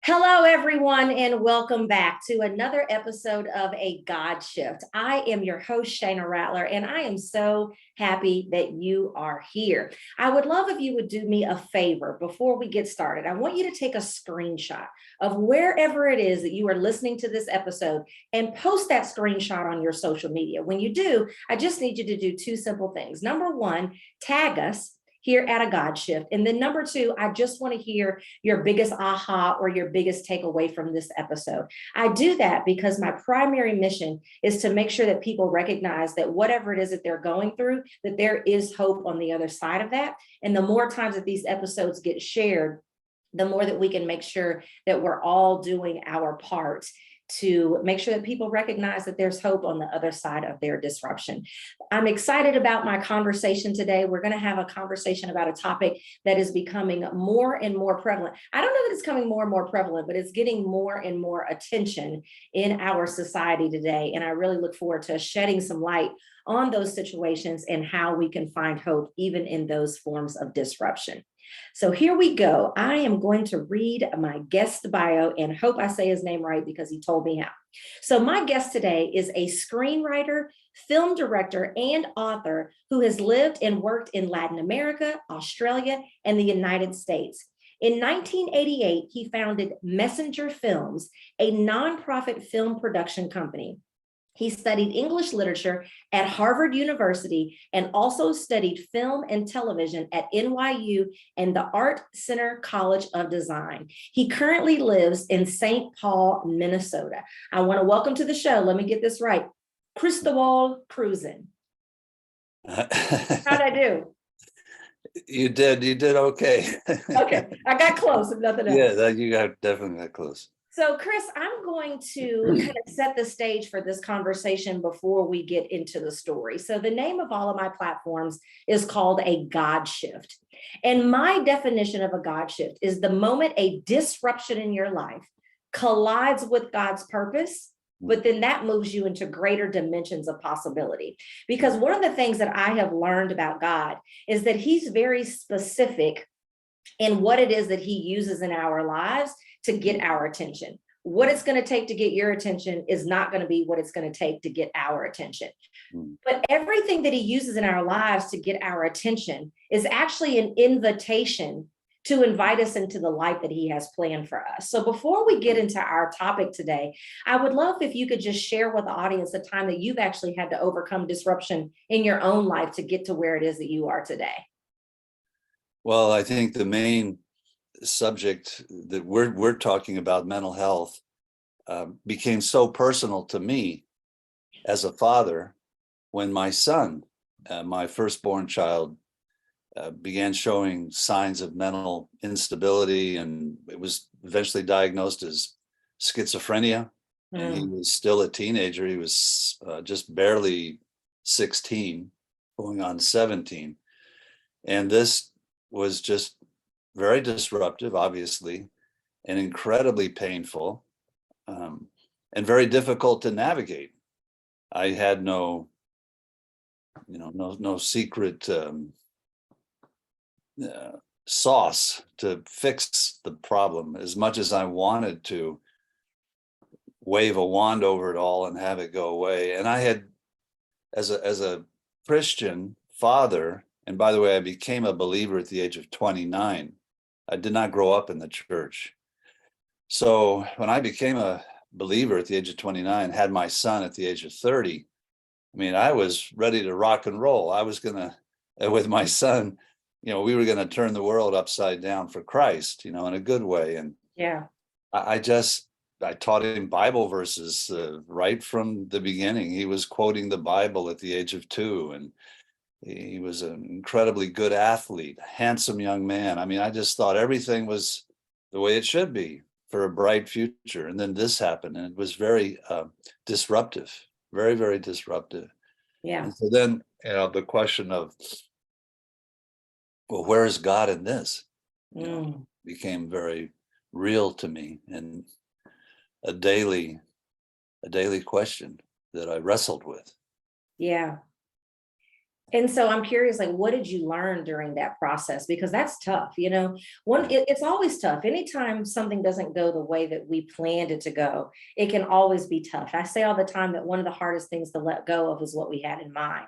Hello, everyone, and welcome back to another episode of A God Shift. I am your host, Shayna Rattler, and I am so happy that you are here. I would love if you would do me a favor before we get started. I want you to take a screenshot of wherever it is that you are listening to this episode and post that screenshot on your social media. When you do, I just need you to do two simple things. Number one, tag us here at A God Shift. And then number two, I just want to hear your biggest aha or your biggest takeaway from this episode. I do that because my primary mission is to make sure that people recognize that whatever it is that they're going through, that there is hope on the other side of that. And the more times that these episodes get shared, the more that we can make sure that we're all doing our part to make sure that people recognize that there's hope on the other side of their disruption. I'm excited about my conversation today. We're going to have a conversation about a topic that is becoming more and more prevalent. I don't know that it's becoming more and more prevalent, but it's getting more and more attention in our society today. And I really look forward to shedding some light on those situations and how we can find hope even in those forms of disruption. So here we go. I am going to read my guest bio and hope I say his name right because he told me how. So my guest today is a screenwriter, film director, and author who has lived and worked in Latin America, Australia, and the United States. In 1988, he founded Messenger Films, a nonprofit film production company. He studied English literature at Harvard University and also studied film and television at NYU and the Art Center College of Design. He currently lives in St. Paul, Minnesota. I want to welcome to the show, let me get this right, Cristobal Krusen. How'd I do? You did okay. Okay, I got close, if nothing else. Yeah, you definitely got close. So, Chris, I'm going to kind of set the stage for this conversation before we get into the story. So, the name of all of my platforms is called A God Shift. And my definition of a God shift is the moment a disruption in your life collides with God's purpose, but then that moves you into greater dimensions of possibility. Because one of the things that I have learned about God is that He's very specific in what it is that He uses in our lives to get our attention. What it's going to take to get your attention is not going to be what it's going to take to get our attention. But everything that He uses in our lives to get our attention is actually an invitation to invite us into the life that He has planned for us. So before we get into our topic today, I would love if you could just share with the audience the time that you've actually had to overcome disruption in your own life to get to where it is that you are today. Well, I think the main subject that we're talking about, mental health, became so personal to me as a father when my son, my firstborn child, began showing signs of mental instability, and it was eventually diagnosed as schizophrenia. And he was still a teenager. He was just barely 16, going on 17. And this was just very disruptive, obviously, and incredibly painful, and very difficult to navigate. I had no secret sauce to fix the problem, as much as I wanted to wave a wand over it all and have it go away. And I had, as a Christian father, and by the way, I became a believer at the age of 29. I did not grow up in the church. So when I became a believer at the age of 29, had my son at the age of 30, I mean, I was ready to rock and roll. I was going to, with my son, we were going to turn the world upside down for Christ, in a good way. And yeah, I taught him Bible verses right from the beginning. He was quoting the Bible at the age of 2, and he was an incredibly good athlete, handsome young man. I mean, I just thought everything was the way it should be for a bright future. And then this happened, and it was very disruptive, very, very disruptive. yeah. And so then, the question of, well, where is God in this? Became very real to me, and a daily question that I wrestled with. Yeah. And so I'm curious, like, what did you learn during that process? Because that's tough, it's always tough. Anytime something doesn't go the way that we planned it to go, it can always be tough. I say all the time that one of the hardest things to let go of is what we had in mind.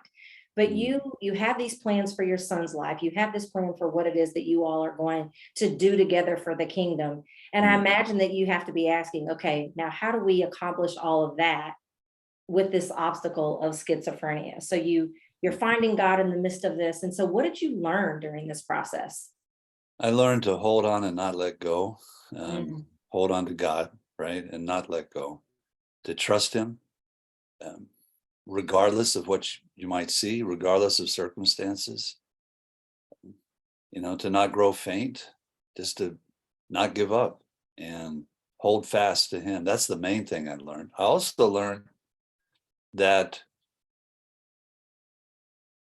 But Mm, you have these plans for your son's life. You have this plan for what it is that you all are going to do together for the kingdom. And I mm. imagine that you have to be asking, okay, now how do we accomplish all of that with this obstacle of schizophrenia? So you're finding God in the midst of this. And so what did you learn during this process? I learned to hold on and not let go. Mm, Hold on to God, right, and not let go. To trust Him, um, regardless of what you might see, regardless of circumstances. To not grow faint, just to not give up and hold fast to Him. That's the main thing I learned. I also learned that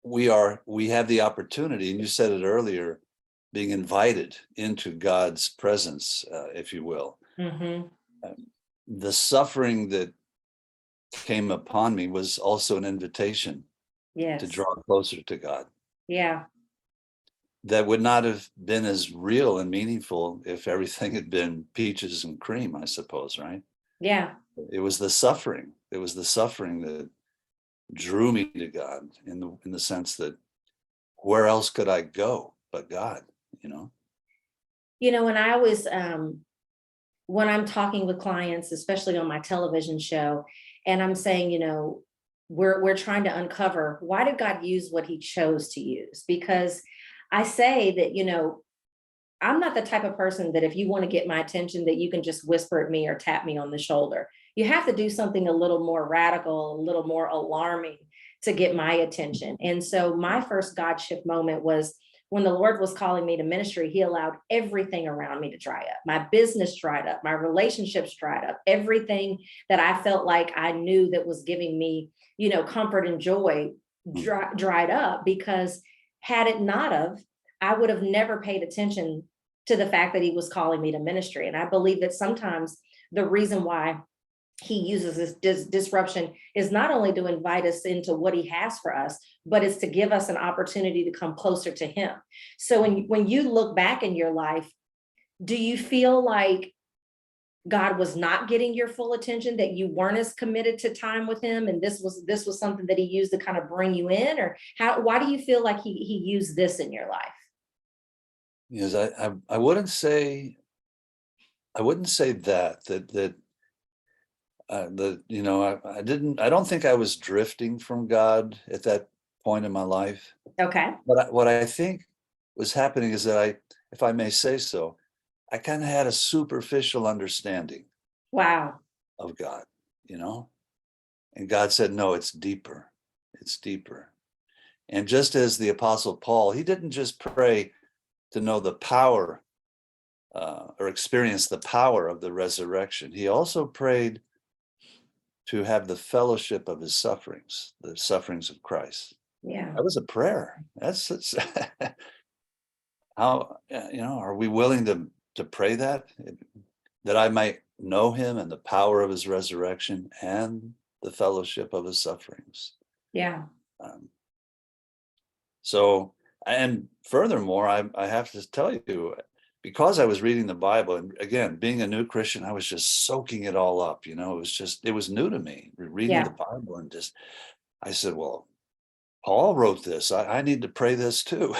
we have the opportunity, and you said it earlier, being invited into God's presence, if you will. hmm. Um, the suffering that came upon me was also an invitation to Yes. draw closer to God. Yeah. That would not have been as real and meaningful if everything had been peaches and cream, I suppose, right? Yeah. It was the suffering. It was the suffering that drew me to God in the sense that where else could I go but God, you know? And I always when I'm talking with clients, especially on my television show, and I'm saying, we're trying to uncover, why did God use what he chose to use? Because I say that, I'm not the type of person that if you want to get my attention, that you can just whisper at me or tap me on the shoulder. You have to do something a little more radical, a little more alarming to get my attention. And so my first God shift moment was when the Lord was calling me to ministry. He allowed everything around me to dry up. My business dried up, my relationships dried up, everything that I felt like I knew that was giving me, comfort and joy Mm. dried up, because had it not of, I would have never paid attention to the fact that he was calling me to ministry. And I believe that sometimes the reason why he uses this disruption is not only to invite us into what he has for us, but it's to give us an opportunity to come closer to him. So when you look back in your life, do you feel like God was not getting your full attention, that you weren't as committed to time with him, and this was something that he used to kind of bring you in? Or why do you feel like he used this in your life? Because I wouldn't say I don't think I was drifting from God at that point in my life. Okay. But what I think was happening is that if I may say so, I kind of had a superficial understanding Wow. of God, you know? And God said, no, it's deeper. It's deeper. And just as the Apostle Paul, he didn't just pray to know the power or experience the power of the resurrection. He also prayed to have the fellowship of his sufferings, the sufferings of Christ. Yeah. That was a prayer. That's how, are we willing to pray that I might know him and the power of his resurrection and the fellowship of his sufferings. Yeah. Um, so, and furthermore, I have to tell you, because I was reading the Bible, and again, being a new Christian, I was just soaking it all up. It was new to me reading the Yeah. Bible, and I said, well, Paul wrote this. I need to pray this too.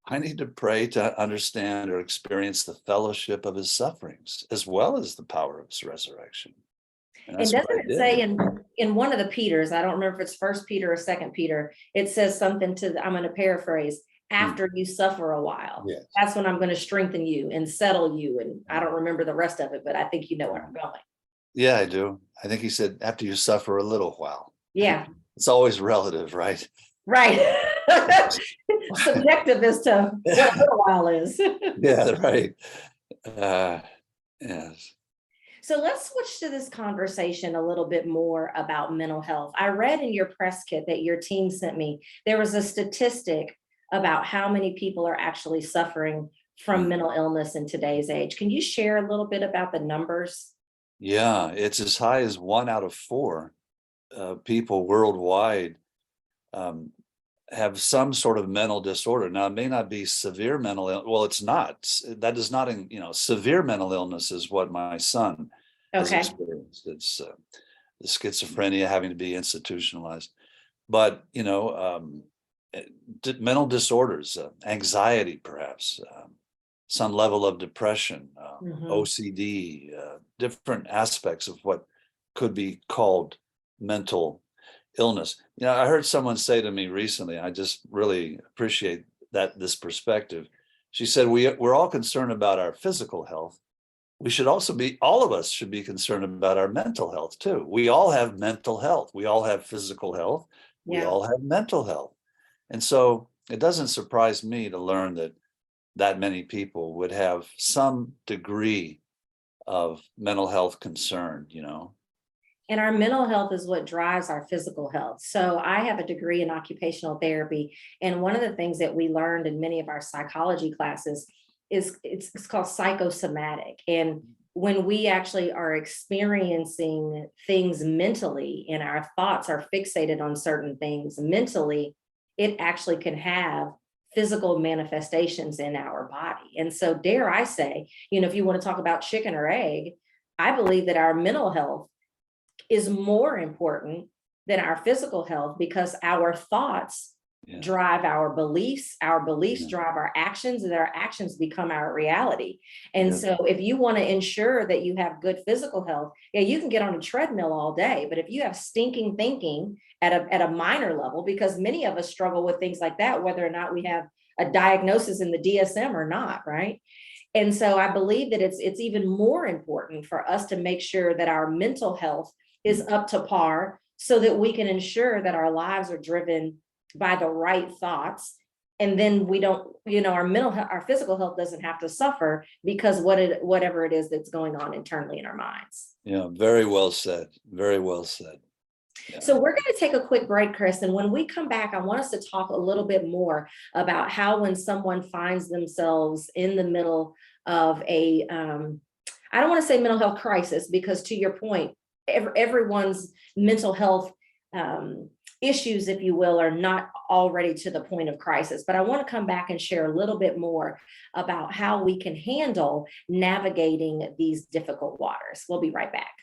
I need to pray to understand or experience the fellowship of his sufferings as well as the power of his resurrection. And And that's what doesn't I it say did. in one of the Peters, I don't remember if it's First Peter or Second Peter, it says something I'm going to paraphrase, Mm, after you suffer a while, yes. that's when I'm going to strengthen you and settle you. And I Yeah. don't remember the rest of it, but I think you know where I'm going. Yeah, I do. I think he said, after you suffer a little while. Yeah. It's always relative, right? Right. Subjective as to what a little while is. Yeah, right. Uh, yes. So let's switch to this conversation a little bit more about mental health. I read in your press kit that your team sent me, there was a statistic about how many people are actually suffering from Mm. mental illness in today's age. Can you share a little bit about the numbers? Yeah, it's as high as 1 out of 4 people worldwide. Um, have some sort of mental disorder. Now, it may not be severe mental well, it's not. That is not severe mental illness is what my son has Okay. experienced. It's the schizophrenia, having to be institutionalized. But mental disorders, anxiety, perhaps, some level of depression, Mhm. OCD, different aspects of what could be called mental illness. I heard someone say to me recently, I just really appreciate this perspective. She said, we're all concerned about our physical health. We should also all of us should be concerned about our mental health too. We all have mental health. We all have physical health. We Yeah. all have mental health. And so it doesn't surprise me to learn that many people would have some degree of mental health concern. And our mental health is what drives our physical health. So I have a degree in occupational therapy. And one of the things that we learned in many of our psychology classes is it's called psychosomatic. And when we actually are experiencing things mentally and our thoughts are fixated on certain things mentally, it actually can have physical manifestations in our body. And so, dare I say, if you want to talk about chicken or egg, I believe that our mental health is more important than our physical health because our thoughts Yeah. drive our beliefs Yeah. drive our actions, and our actions become our reality. And Yeah. so if you want to ensure that you have good physical health, yeah, you can get on a treadmill all day, but if you have stinking thinking at a minor level, because many of us struggle with things like that, whether or not we have a diagnosis in the DSM or not, right? And so I believe that it's even more important for us to make sure that our mental health is up to par so that we can ensure that our lives are driven by the right thoughts. And then we don't, our physical health doesn't have to suffer because whatever it is that's going on internally in our minds. Yeah, very well said. Very well said. Yeah. So we're going to take a quick break, Chris. And when we come back, I want us to talk a little bit more about how when someone finds themselves in the middle of I don't want to say mental health crisis, because to your point, everyone's mental health issues, if you will, are not already to the point of crisis. But I want to come back and share a little bit more about how we can handle navigating these difficult waters. We'll be right back.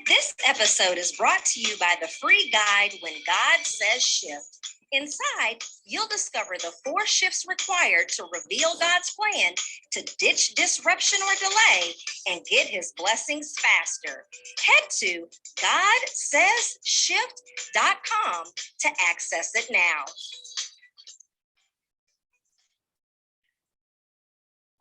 This episode is brought to you by the free guide, When God Says Shift. Inside, you'll discover the 4 shifts required to reveal God's plan to ditch disruption or delay and get his blessings faster. Head to godsaysshift.com to access it now.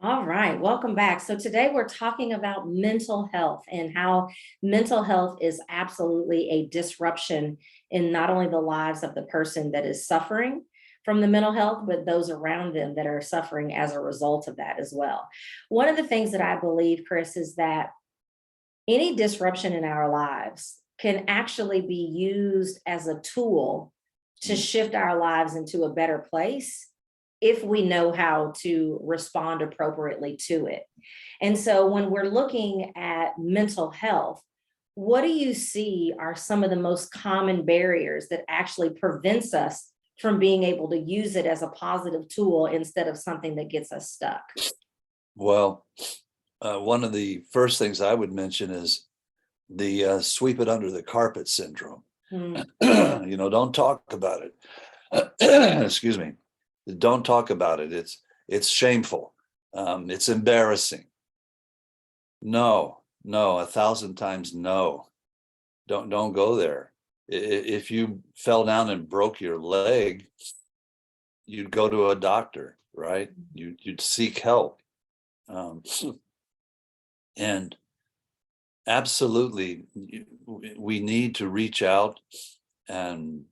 All right, welcome back. So today we're talking about mental health and how mental health is absolutely a disruption in not only the lives of the person that is suffering from the mental health, but those around them that are suffering as a result of that as well. One of the things that I believe, Chris, is that any disruption in our lives can actually be used as a tool to shift our lives into a better place if we know how to respond appropriately to it. And so when we're looking at mental health, what do you see are some of the most common barriers that actually prevents us from being able to use it as a positive tool instead of something that gets us stuck? Well, one of the first things I would mention is the sweep it under the carpet syndrome. Don't talk about it. Excuse me. Don't talk about it. It's shameful. It's embarrassing. No, 1,000 times no. Don't go there. If you fell down and broke your leg, you'd go to a doctor, right? You'd seek help. And absolutely, we need to reach out and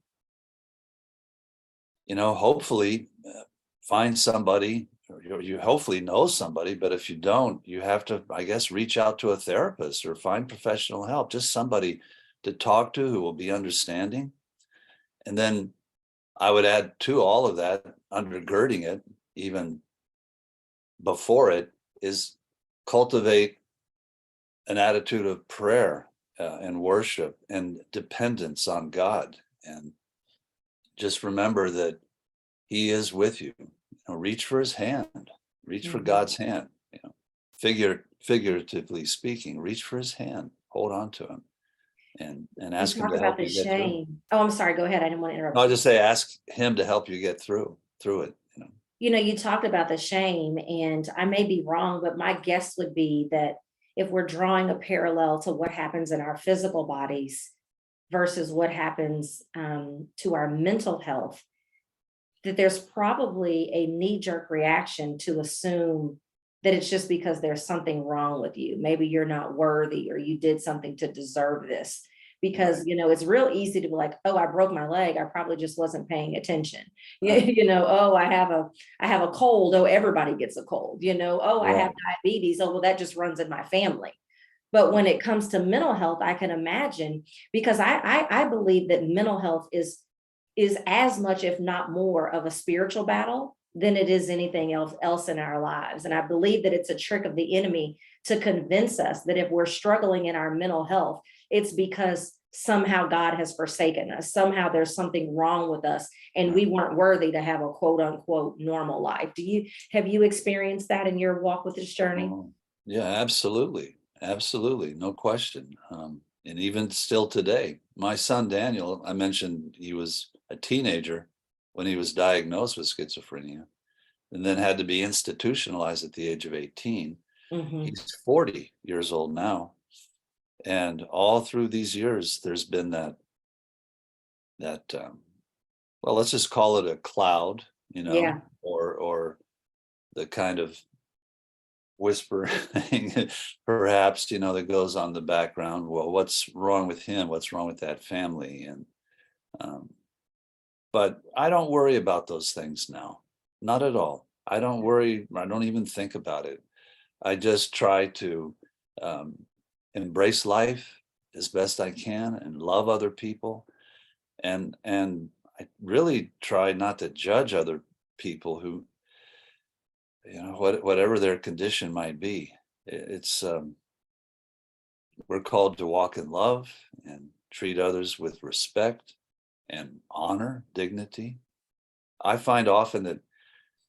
hopefully find somebody, or you hopefully know somebody, but if you don't, you have to, I guess, reach out to a therapist or find professional help, just somebody to talk to who will be understanding. And then I would add to all of that, undergirding it, even before it, is cultivate an attitude of prayer and worship and dependence on God. And just remember that he is with you. Reach for his hand, reach for Mhm. God's hand, figuratively speaking, reach for his hand, hold on to him and You ask him talk to about help the you get through. shame. Oh, I'm sorry. Go ahead. I didn't want to interrupt I'll you. just say, ask him to help you get through it. You talked about the shame, and I may be wrong, but my guess would be that if we're drawing a parallel to what happens in our physical bodies versus what happens to our mental health, that there's probably a knee-jerk reaction to assume that it's just because there's something wrong with you. Maybe you're not worthy or you did something to deserve this. Because Right. it's real easy to be like, oh, I broke my leg. I probably just wasn't paying attention. Right. Oh, I have a cold. Oh, everybody gets a cold. Oh, I have Right. diabetes. Oh, well, that just runs in my family. But when it comes to mental health, I can imagine, because I believe that mental health is as much, if not more, of a spiritual battle than it is anything else in our lives. And I believe that it's a trick of the enemy to convince us that if we're struggling in our mental health, it's because somehow God has forsaken us. Somehow there's something wrong with us and Right. we weren't worthy to have a quote unquote normal life. Have you experienced that in your walk with this journey? Oh, yeah, absolutely. Absolutely. No question. And even still today, my son Daniel, I mentioned he was a teenager when he was diagnosed with schizophrenia and then had to be institutionalized at the age of 18. Hmm. He's 40 years old now. And all through these years, there's been that well, let's just call it a cloud, Yeah. or the kind of whispering perhaps, that goes on the background. Well, what's wrong with him? What's wrong with that family? And um, but I don't worry about those things now. Not at all. I don't worry. I don't even think about it. I just try to um, embrace life as best I can and love other people, and I really try not to judge other people who, whatever their condition might be. It's we're called to walk in love and treat others with respect and honor, dignity. I find often that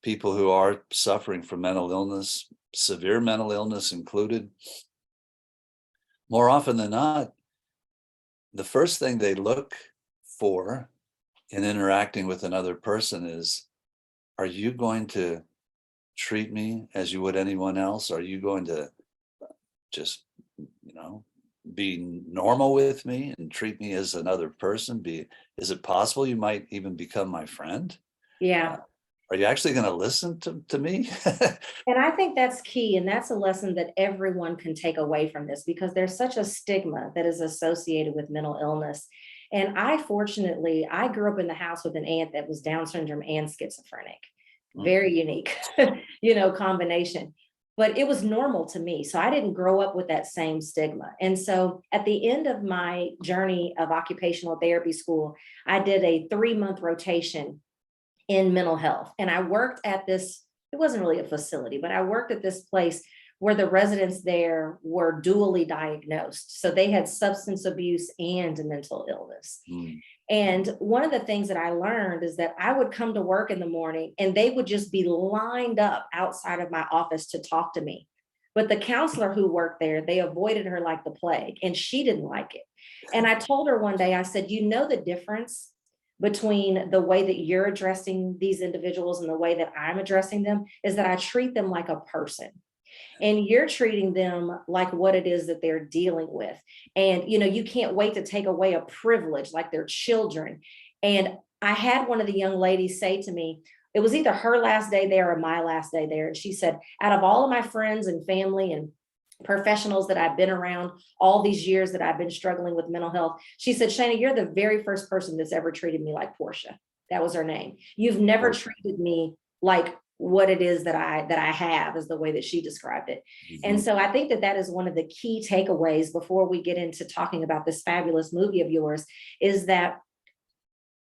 people who are suffering from mental illness, severe mental illness included, more often than not, the first thing they look for in interacting with another person is, are you going to treat me as you would anyone else? Are you going to just, you know, be normal with me and treat me as another person? Is it possible you might even become my friend? Uh, Yeah. are you actually going to listen to me? And I think that's key. And that's a lesson that everyone can take away from this, because there's such a stigma that is associated with mental illness. And fortunately, I grew up in the house with an aunt that was Down syndrome and schizophrenic. Mm, Very unique, combination. But it was normal to me. So I didn't grow up with that same stigma. And so at the end of my journey of occupational therapy school, I did a 3-month rotation in mental health. And I worked at this, it wasn't really a facility, but I worked at this place where the residents there were dually diagnosed. So they had substance abuse and mental illness. mm, And one of the things that I learned is that I would come to work in the morning and they would just be lined up outside of my office to talk to me. But the counselor who worked there, they avoided her like the plague, and she didn't like it. And I told her one day, I said, the difference between the way that you're addressing these individuals and the way that I'm addressing them is that I treat them like a person and you're treating them like what it is that they're dealing with. And you can't wait to take away a privilege like their children. And I had one of the young ladies say to me, it was either her last day there or my last day there, and she said, out of all of my friends and family and professionals that I've been around all these years that I've been struggling with mental health, she said, Shayna, you're the very first person that's ever treated me like Portia. That was her name. You've never Portia. treated me like what it is that I have, is the way that she described it. And Mhm. so I think that that is one of the key takeaways before we get into talking about this fabulous movie of yours, is that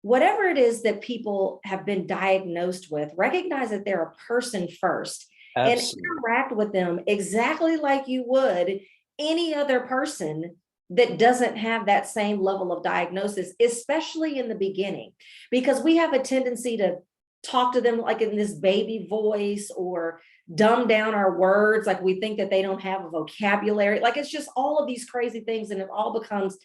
whatever it is that people have been diagnosed with, recognize that they're a person first and Absolutely. interact with them exactly like you would any other person that doesn't have that same level of diagnosis, especially in the beginning, because we have a tendency to talk to them like in this baby voice or dumb down our words, like we think that they don't have a vocabulary. Like it's just all of these crazy things, and it all becomes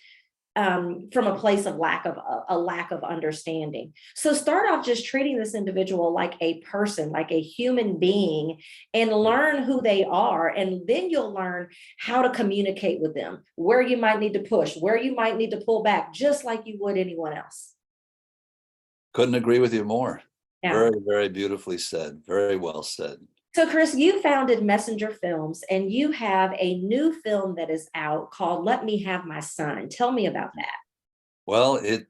from a place of lack of a lack of understanding. So start off just treating this individual like a person, like a human being, and learn who they are. And then you'll learn how to communicate with them, where you might need to push, where you might need to pull back, just like you would anyone else. Couldn't agree with you more. Yeah. Very, very beautifully said. Very well said. So, Chris, you founded Messenger Films, and you have a new film that is out called Let Me Have My Son. Tell me about that. Well, it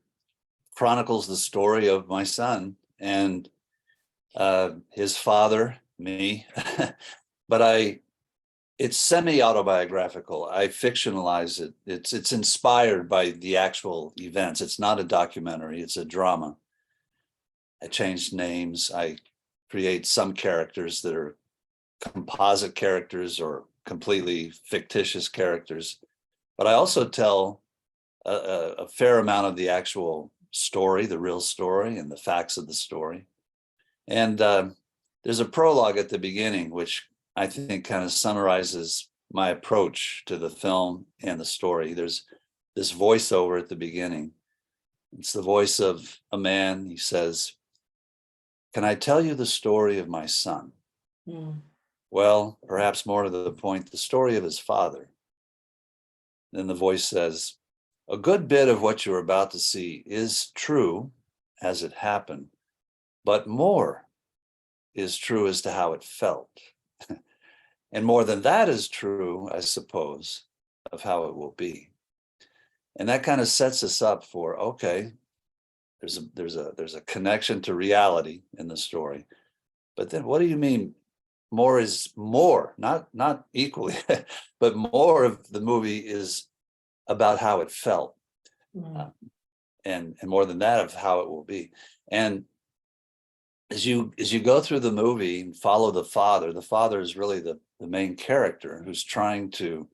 chronicles the story of my son and his father, me, but it's semi-autobiographical. I fictionalize it. It's inspired by the actual events. It's not a documentary, it's a drama. I changed names. I create some characters that are composite characters or completely fictitious characters. But I also tell a fair amount of the actual story, the real story, and the facts of the story. And there's a prologue at the beginning, which I think kind of summarizes my approach to the film and the story. There's this voiceover at the beginning. It's the voice of a man. He says, "Can I tell you the story of my son?" Well, perhaps more to the point, the story of his father. Then the voice says, "A good bit of what you're about to see is true as it happened, but more is true as to how it felt. And more than that is true, I suppose, of how it will be." And that kind of sets us up for, okay, there's a connection to reality in the story. But then what do you mean more is more, not equally, but more of the movie is about how it felt. And more than that, of how it will be. And as you go through the movie and follow the father is really the main character who's trying to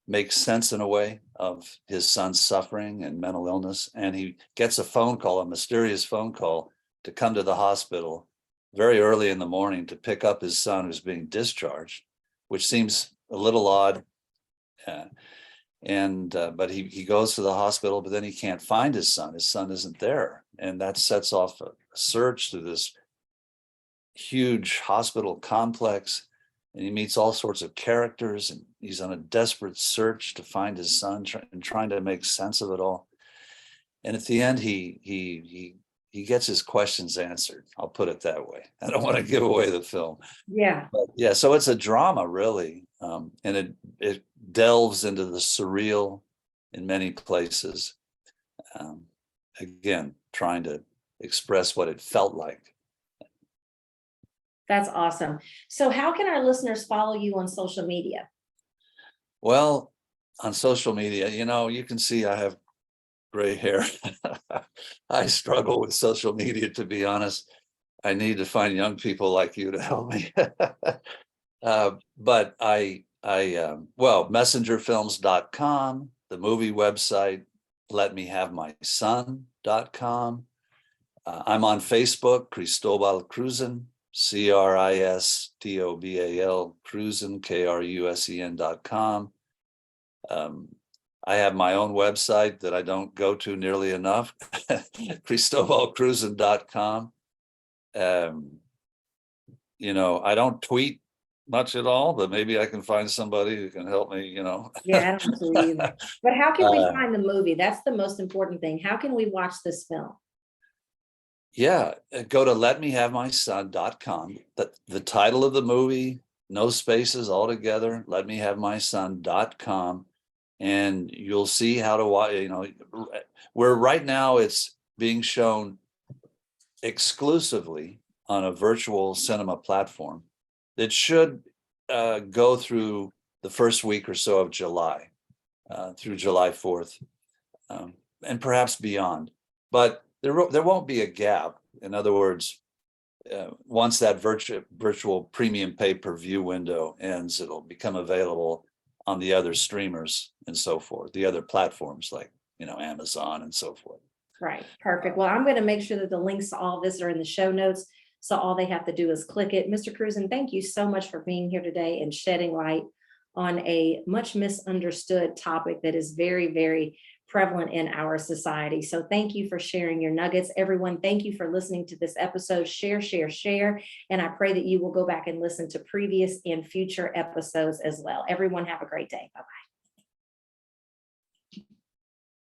make sense in a way of his son's suffering and mental illness. And he gets a phone call, a mysterious phone call, to come to the hospital very early in the morning to pick up his son who's being discharged, which seems a little odd. But he goes to the hospital, but then he can't find his son. His son isn't there. And that sets off a search through this huge hospital complex. And he meets all sorts of characters, and he's on a desperate search to find his son and trying to make sense of it all. And at the end, he gets his questions answered. I'll put it that way. I don't want to give away the film. Yeah. But yeah, so it's a drama, really. And it delves into the surreal in many places. Again, trying to express what it felt like. That's awesome. So how can our listeners follow you on social media? Well, on social media, you can see I have gray hair. I struggle with social media, to be honest. I need to find young people like you to help me. But messengerfilms.com, the movie website, letmehavemyson.com. I'm on Facebook, Cristobal Krusen, Cristobal Krusen, Krusen.com. I have my own website that I don't go to nearly enough, cristobalkrusen.com. I don't tweet much at all, but maybe I can find somebody who can help me, Yeah, I don't tweet either. But how can we find the movie? That's the most important thing. How can we watch this film? Yeah, go to letmehavemyson.com. The title of the movie, no spaces altogether, letmehavemyson.com. And you'll see how to watch, where right now it's being shown exclusively on a virtual cinema platform that should go through the first week or so of July, through July 4th, and perhaps beyond. But there won't be a gap. In other words, once that virtual premium pay-per-view window ends, it'll become available on the other streamers and so forth, the other platforms like, Amazon and so forth. Right, perfect. Well, I'm going to make sure that the links to all this are in the show notes. So all they have to do is click it. Mr. Krusen, thank you so much for being here today and shedding light on a much misunderstood topic that is very, very prevalent in our society. So thank you for sharing your nuggets. Everyone, thank you for listening to this episode. Share, share, share. And I pray that you will go back and listen to previous and future episodes as well. Everyone have a great day. Bye-bye.